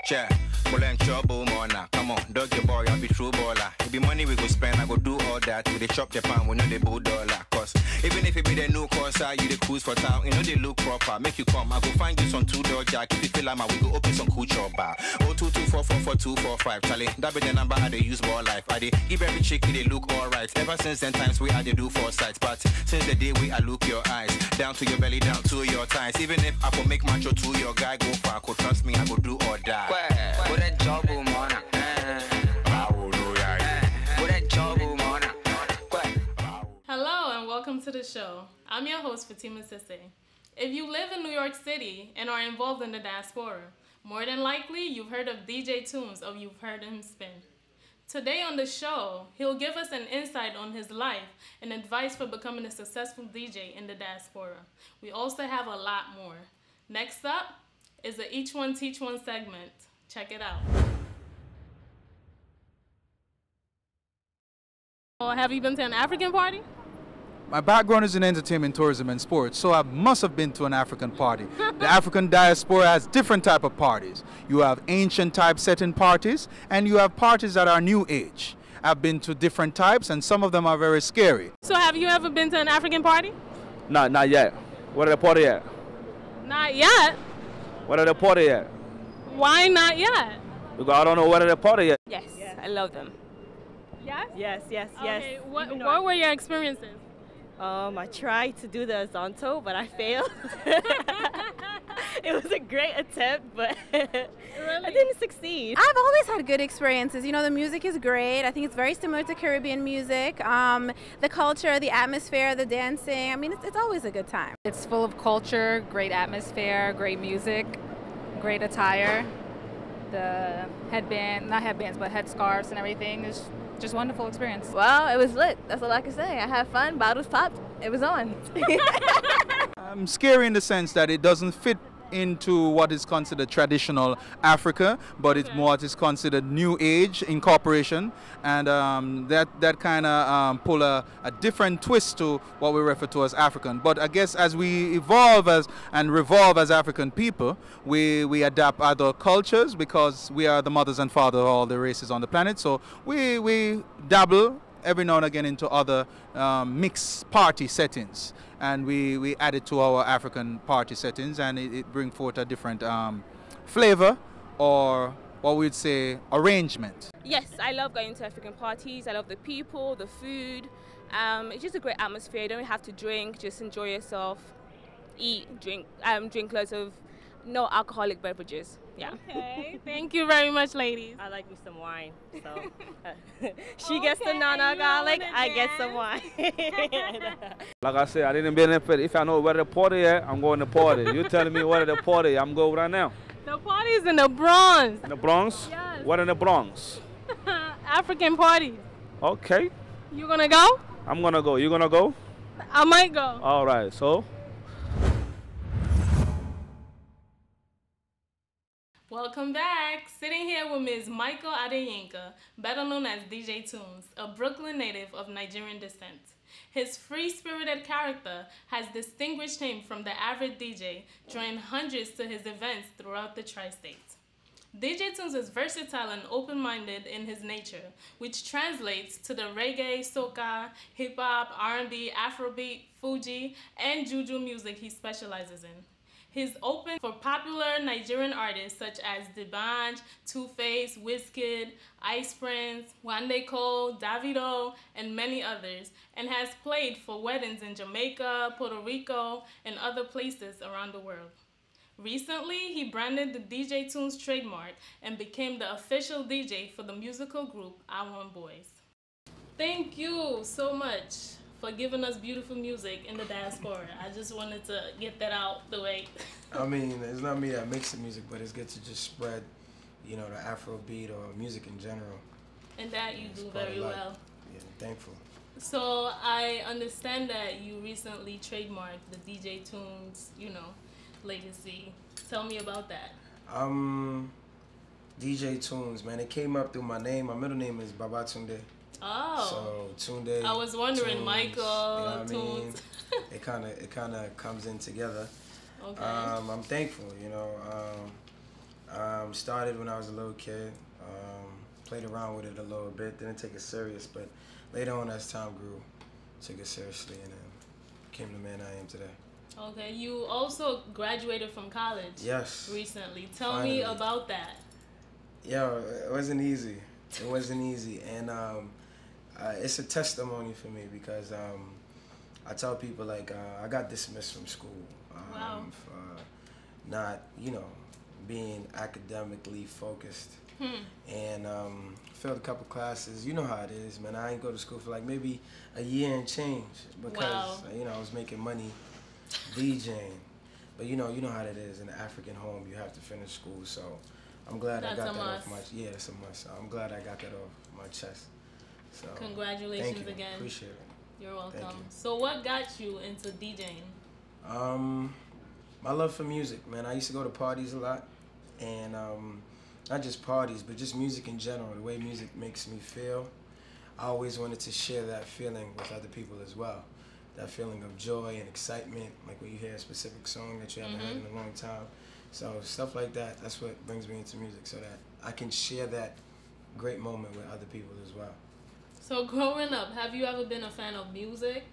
Yeah, well, I'm trouble, mona. Come on, dog your boy, I'll be true baller. It be money we go spend, I go do all that. We dey chop the pound, we know they bull dollar. Cause even if it be the new course, you the cruise for town, you know they look proper. Make you come, I go find you some $2 jack. If you feel like we go open some cool chop bar. 022444245, Charlie. That be the number I dey use more life. I dey give every chick, they look alright. Ever since then times we had to do 4 sides. But since the day we I look your eyes, down to your belly, down to your thighs. Even if I could make macho to your guy go far, could trust me, I go do or die. What a job, mona. Hello and welcome to the show. I'm your host, Fatima. If you live in New York City and are involved in the diaspora, more than likely you've heard of DJ Tunez or you've heard him spin. Today on the show, he'll give us an insight on his life and advice for becoming a successful DJ in the diaspora. We also have a lot more. Next up is the Each One Teach One segment. Check it out. Have you been to an African party? My background is in entertainment, tourism, and sports, so I must have been to an African party. The African diaspora has different type of parties. You have ancient type setting parties, and you have parties that are new age. I've been to different types, and some of them are very scary. So have you ever been to an African party? No, not yet. Where are the party at? Not yet? Where are the party at? Why not yet? Because I don't know where are the party at. Yes, I love them. Yes? Yes, yes, Okay. yes. What were your experiences? I tried to do the Zonto, but I failed. It was a great attempt, but I didn't succeed. I've always had good experiences. You know, the music is great. I think it's very similar to Caribbean music. The culture, the atmosphere, the dancing. I mean, it's always a good time. It's full of culture, great atmosphere, great music, great attire. The headband, not headbands, but headscarves and everything is just wonderful experience. Well, it was lit. That's all I can say. I had fun. Bottles popped. It was on. Scary in the sense that it doesn't fit into what is considered traditional Africa, but it's more what is considered new age incorporation, and that kind of pull a different twist to what we refer to as African. But I guess as we evolve and revolve as African people, we adapt other cultures because we are the mothers and fathers of all the races on the planet. So we dabble every now and again into other mixed party settings, and we add it to our African party settings, and it brings forth a different flavor, or what we'd say arrangement. Yes, I love going to African parties. I love the people, the food. It's just a great atmosphere. You don't have to drink, just enjoy yourself, eat, drink loads of no alcoholic beverages. Yeah. Okay, thank you very much, ladies. I like me some wine, so she gets the non-alcoholic, I get some wine. Like I said, I didn't benefit. If I know where the party at, I'm going to party. You telling me where the party? I'm going right now. The party is in the Bronx. In the Bronx? Yes. What in the Bronx? African parties. Okay. You gonna go? I'm gonna go. You gonna go? I might go. All right. So. Welcome back. Sitting here with Ms. Michael Adeyinka, better known as DJ Tunez, a Brooklyn native of Nigerian descent. His free-spirited character has distinguished him from the average DJ, drawing hundreds to his events throughout the tri-state. DJ Tunez is versatile and open-minded in his nature, which translates to the reggae, soca, hip-hop, R&B, Afrobeat, Fuji, and Juju music he specializes in. He's open for popular Nigerian artists such as D'banj, Two-Face, Wizkid, Ice Prince, Wande Coal, Davido, and many others, and has played for weddings in Jamaica, Puerto Rico, and other places around the world. Recently, he branded the DJ Tunez trademark and became the official DJ for the musical group I Want Boys. Thank you so much for giving us beautiful music in the diaspora. I just wanted to get that out the way. I mean, it's not me that makes the music, but it's good to just spread, you know, the Afrobeat or music in general. And that you do very well. Yeah, I'm thankful. So I understand that you recently trademarked the DJ Tunez, you know, legacy. Tell me about that. DJ Tunez, man, it came up through my name. My middle name is Babatunde. Oh. So Tunde. I was wondering, Tunez, Michael, you know what I mean? Tunez. It kind of comes in together. Okay. I'm thankful, you know. Started when I was a little kid. Played around with it a little bit. Didn't take it serious, but later on as time grew, took it seriously and then became the man I am today. Okay, you also graduated from college. Yes. Recently. Tell me about that. Yo, it wasn't easy. It wasn't easy, and it's a testimony for me because I tell people like I got dismissed from school for not, being academically focused, and failed a couple classes. You know how it is, man. I ain't go to school for like maybe a year and change because I was making money DJing, but you know how it is in an African home. You have to finish school, so I'm glad I got that off my that's a must. So I'm glad I got that off my chest. So congratulations thank you. again. Appreciate it. You're welcome. Thank you. So what got you into DJing? My love for music, man. I used to go to parties a lot, and not just parties, but just music in general. The way music makes me feel, I always wanted to share that feeling with other people as well. That feeling of joy and excitement, like when you hear a specific song that you haven't heard in a long time. So stuff like that, that's what brings me into music, so that I can share that great moment with other people as well. So growing up, have you ever been a fan of music?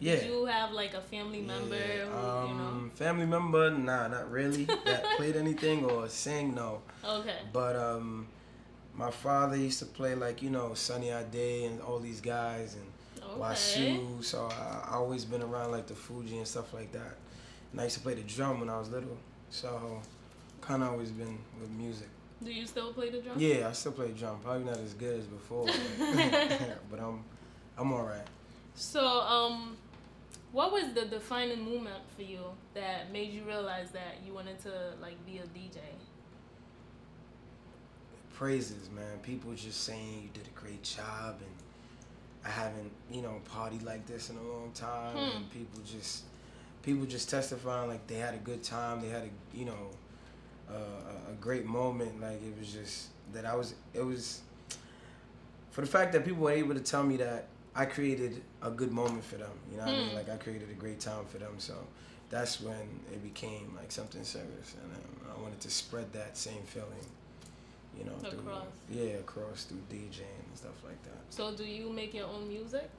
Yeah. Did you have like a family member who, family member, nah, not really, that played anything or sang, no. Okay. But my father used to play like, Sunny Ade and all these guys and Wasu, so I always been around like the Fuji and stuff like that. And I used to play the drum when I was little, so kind of always been with music. Do you still play the drum? Yeah, I still play drum. Probably not as good as before, but I'm all right. So, what was the defining moment for you that made you realize that you wanted to like be a DJ? Praises, man. People just saying you did a great job, and I haven't, partied like this in a long time. And people just testifying like they had a good time. They had a great moment. Like it was just that it was for the fact that people were able to tell me that I created a good moment for them. You know what I mean? Like I created a great time for them. So that's when it became like something serious, and I wanted to spread that same feeling. Across through DJing and stuff like that. So do you make your own music?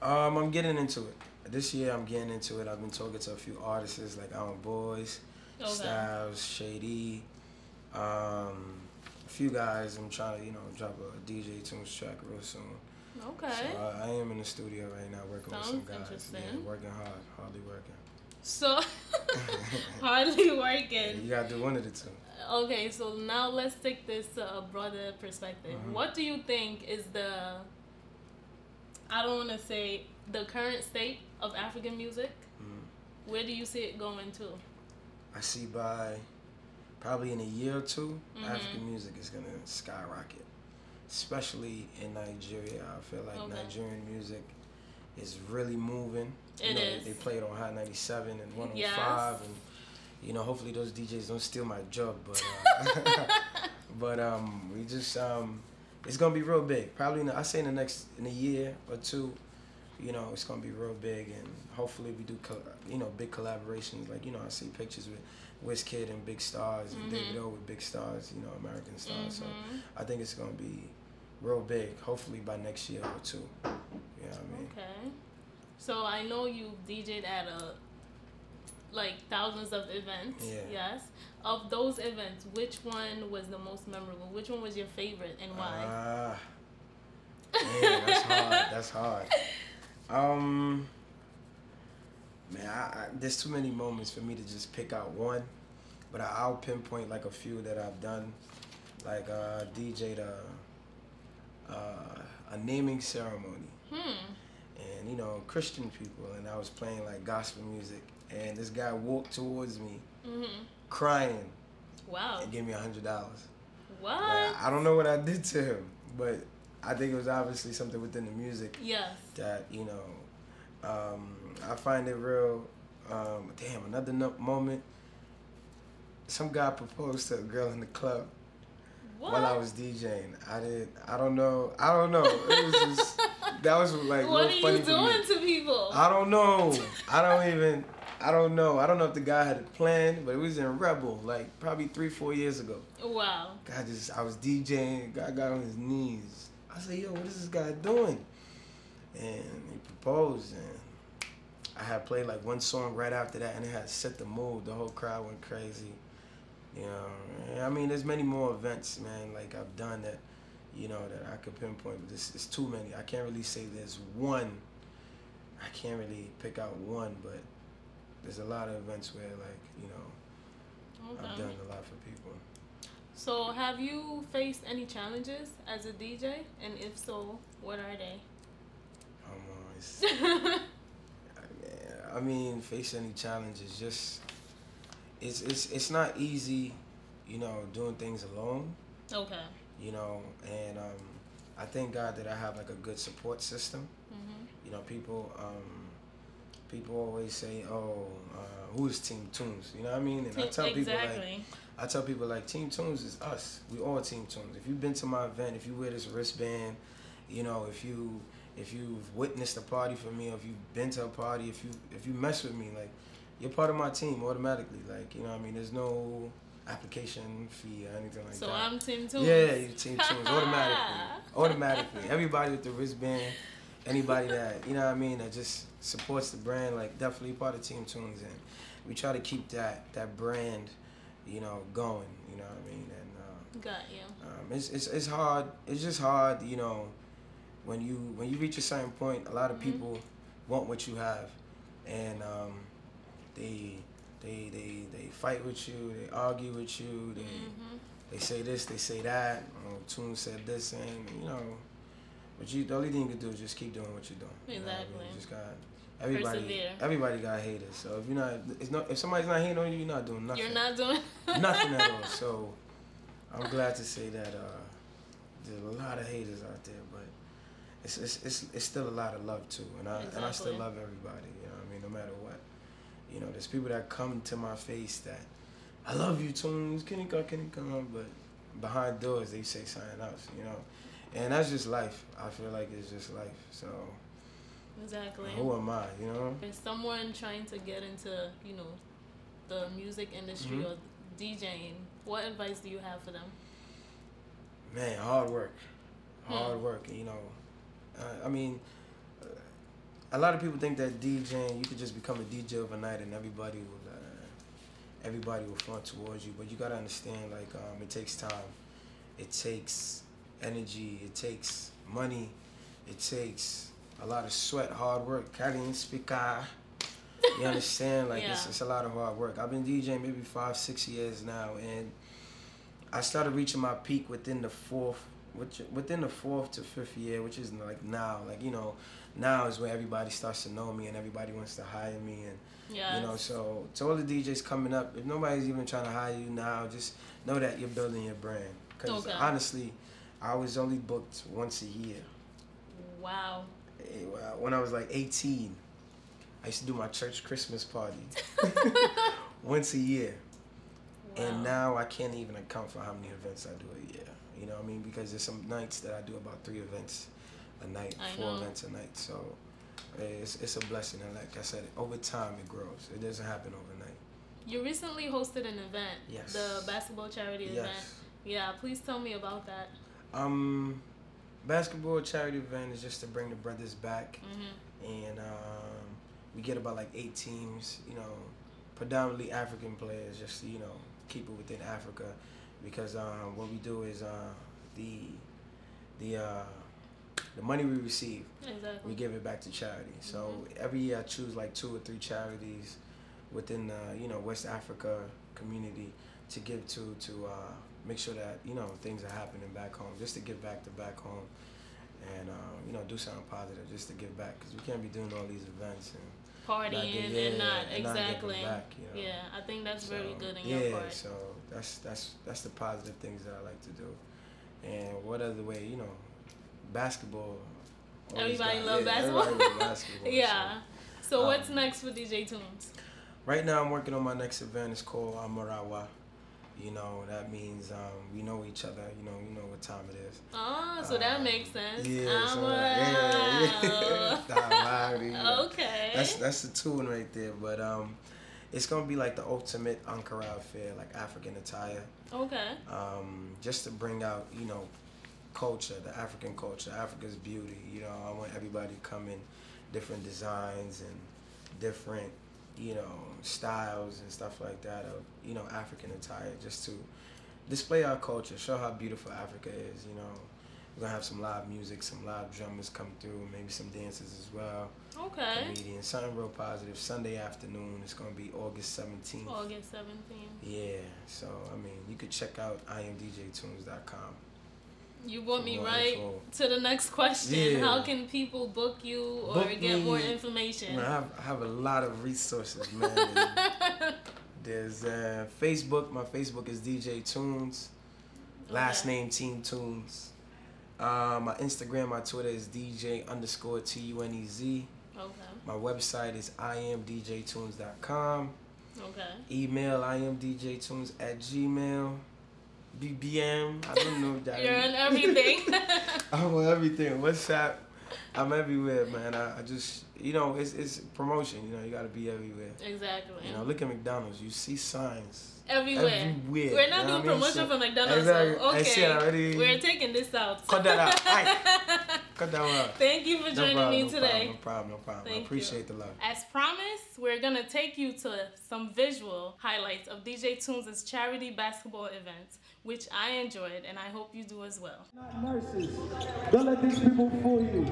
I'm getting into it. This year I'm getting into it. I've been talking to a few artists like Boys, Styles, Shady, a few guys. I'm trying to, drop a DJ Tunes track real soon. Okay. So I am in the studio right now working with some guys. Interesting. Yeah, working hard, hardly working. So, hardly working. Yeah, you gotta do one of the two. Okay, so now let's take this to a broader perspective. What do you think is I don't want to say the current state of African music? Where do you see it going to? I see by probably in a year or two, African music is gonna skyrocket. Especially in Nigeria. I feel like Nigerian music is really moving. It is. They play it on Hot 97 and 105, and hopefully those DJs don't steal my job, but we just it's gonna be real big. Probably in a year or two, it's gonna be real big, and hopefully we do big collaborations. Like I see pictures with Wizkid and big stars, and Davido with big stars, American stars. So I think it's gonna be real big. Hopefully by next year or two. You know what I mean? Okay. So I know you DJ'd at thousands of events. Yeah. Yes. Of those events, which one was the most memorable? Which one was your favorite, and why? Man, that's hard. That's hard. Man, there's too many moments for me to just pick out one, but I'll pinpoint like a few that I've done. Like DJ'd a naming ceremony, and Christian people, and I was playing like gospel music, and this guy walked towards me, crying, and gave me $100. What? Like, I don't know what I did to him, but I think it was obviously something within the music. Yes. That I find it real. Another moment. Some guy proposed to a girl in the club. What? While I was DJing. I don't know. It was just, that was like what real funny. What are you doing to people? I don't know. I don't even, I don't know. I don't know if the guy had a plan, but it was in Rebel, like probably 3-4 years ago. Wow. I was DJing. Guy got on his knees. I said, yo, what is this guy doing? And he proposed, and I had played like one song right after that, and it had set the mood. The whole crowd went crazy. You know, I mean, there's many more events, man, like I've done that, you know, that I could pinpoint, but it's too many. I can't really say there's one. I can't really pick out one, but there's a lot of events where, like, you know, I've done a lot for people. So have you faced any challenges as a DJ? And if so, what are they? I mean, face any challenges, just, it's not easy, you know, doing things alone. Okay. You know, and I thank God that I have like a good support system. You know, people always say, "Oh, who's Team Tunes?" You know what I mean? And I tell people like, Team Tunes is us. We all Team Tunes. If you've been to my event, if you wear this wristband, you know, if you've witnessed a party for me, or if you've been to a party, if you mess with me, like, you're part of my team automatically. Like, you know what I mean? There's no application fee or anything like that. So I'm Team Tunes. Yeah, you're Team Tunes automatically. Everybody with the wristband, anybody that, you know what I mean, that just supports the brand, like, definitely part of Team Tunes. And we try to keep that brand, you know, going, you know what I mean? And got you. It's hard. It's just hard, you know, when you reach a certain point. A lot of people want what you have, and they fight with you, they argue with you, they say this, they say that. Tune said this, and you know, but the only thing you can do is just keep doing what you're doing. Exactly. You know what I mean? You just got everybody got haters. So if somebody's not hating on you, you're not doing nothing. You're not doing nothing at all. So I'm glad to say that there's a lot of haters out there, but it's still a lot of love too, and I still love everybody. You know what I mean? No matter what. You know, there's people that come to my face that, I love you, Tunes, can you come? But behind doors, they say something else, you know? And that's just life. I feel like it's just life, so. Exactly. Who am I, you know? There's someone trying to get into, you know, the music industry or DJing. What advice do you have for them? Man, hard work. Hard work, you know. I mean, a lot of people think that DJing, you could just become a DJ overnight and everybody will front towards you. But you gotta understand, like, it takes time, it takes energy, it takes money, it takes a lot of sweat, hard work. Carrying speaker, you understand? Like, it's a lot of hard work. I've been DJing maybe 5-6 years now, and I started reaching my peak within the fourth to fifth year, which is like now. Like, you know, now is where everybody starts to know me and everybody wants to hire me, and you know, so to all the DJs coming up, if nobody's even trying to hire you now, just know that you're building your brand. Because honestly, I was only booked once a year. Wow. When I was like 18, I used to do my church Christmas party once a year. Wow. And now I can't even account for how many events I do a year. You know what I mean? Because there's some nights that I do about 3 events a night, 4 events a night. So it's a blessing. And like I said, over time it grows. It doesn't happen overnight. You recently hosted an event. Yes. The basketball charity event. Yeah, please tell me about that. Basketball charity event is just to bring the brothers back. And we get about like 8 teams, you know, predominantly African players, just to, you know, keep it within Africa. Because what we do is the money we receive, we give it back to charity. So every year I choose like 2 or 3 charities within the, you know, West Africa community to give to make sure that, you know, things are happening back home, just to give back to back home, and you know, do something positive just to give back, because we can't be doing all these events and partying and not exactly. Back, you know? Yeah, I think that's very good in your part. Yeah, so that's the positive things that I like to do. And what other way, you know, basketball. Everybody loves basketball. Everybody loves basketball. Yeah. So what's next for DJ Tunes? Right now I'm working on my next event. It's called Amarawa. You know, that means we know each other. You know what time it is. Oh, so that makes sense. Yeah. Okay. That's the tune right there. But it's gonna be like the ultimate Ankara affair, like African attire. Okay. Just to bring out, you know, culture, the African culture, Africa's beauty. You know, I want everybody to come in different designs and different, you know, styles and stuff like that of, you know, African attire, just to display our culture, show how beautiful Africa is. You know, we're gonna have some live music, some live drummers come through, maybe some dances as well. Okay. Comedians, something real positive. Sunday afternoon, it's gonna be August 17th. August 17th. Yeah, so I mean, you could check out imdjtunes.com. You brought me right to the next question. Yeah. How can people book you or get more information? Man, I have a lot of resources, man. There's Facebook. My Facebook is DJ Tunes. Last name Team Tunes. My Instagram, my Twitter is DJ_TUNEZ. Okay. My website is imdjtunes.com. Okay. Email imdjtunes@gmail. BBM, I don't know that. You're on everything. I'm on everything. WhatsApp, I'm everywhere, man. I just, you know, it's promotion. You know, you gotta be everywhere. Exactly. You know, look at McDonald's. You see signs everywhere. We're not doing promotion for McDonald's. Exactly. So, okay. We're taking this out. Cut that out. Cut that out. Thank you for joining me today. No problem. I appreciate the love. As promised, we're gonna take you to some visual highlights of DJ Tunes' charity basketball event, which I enjoyed, and I hope you do as well. Nurses, don't let these people fool you.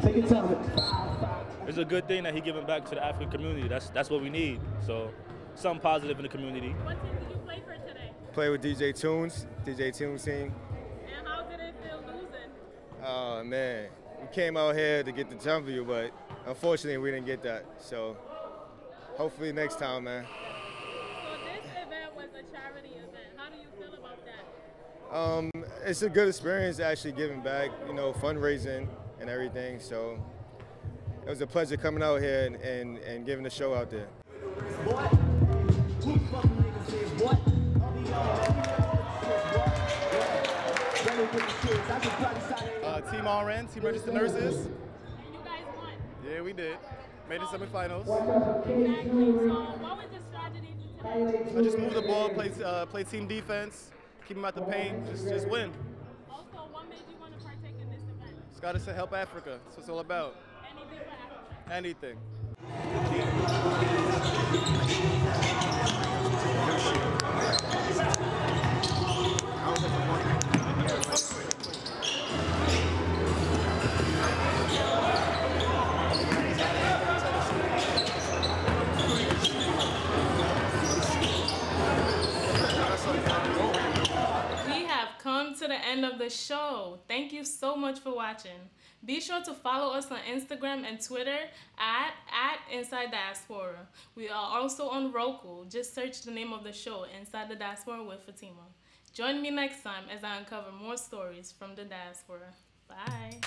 Take your time. It's a good thing that he's giving back to the African community. That's what we need. So, something positive in the community. What team did you play for today? Play with DJ Tunes team. And how did it feel losing? Oh man, we came out here to get the W, but unfortunately we didn't get that. So hopefully next time, man. So this event was a charity event. How do you feel about that? It's a good experience actually giving back, you know, fundraising and everything. So it was a pleasure coming out here and giving the show out there. Team RN, Team Registered Nurses. And you guys won. Yeah, we did. Made it semifinals. Exactly. So what was the strategy today? I just move the ball, play team defense, keep them at the paint, just win. Also, what made you want to partake in this event? It's got us to help Africa. That's what it's all about. Anything for Africa? Anything. To the end of the show. Thank you so much for watching. Be sure to follow us on Instagram and Twitter at Inside Diaspora. We are also on Roku. Just search the name of the show, Inside the Diaspora with Fatima. Join me next time as I uncover more stories from the diaspora. Bye.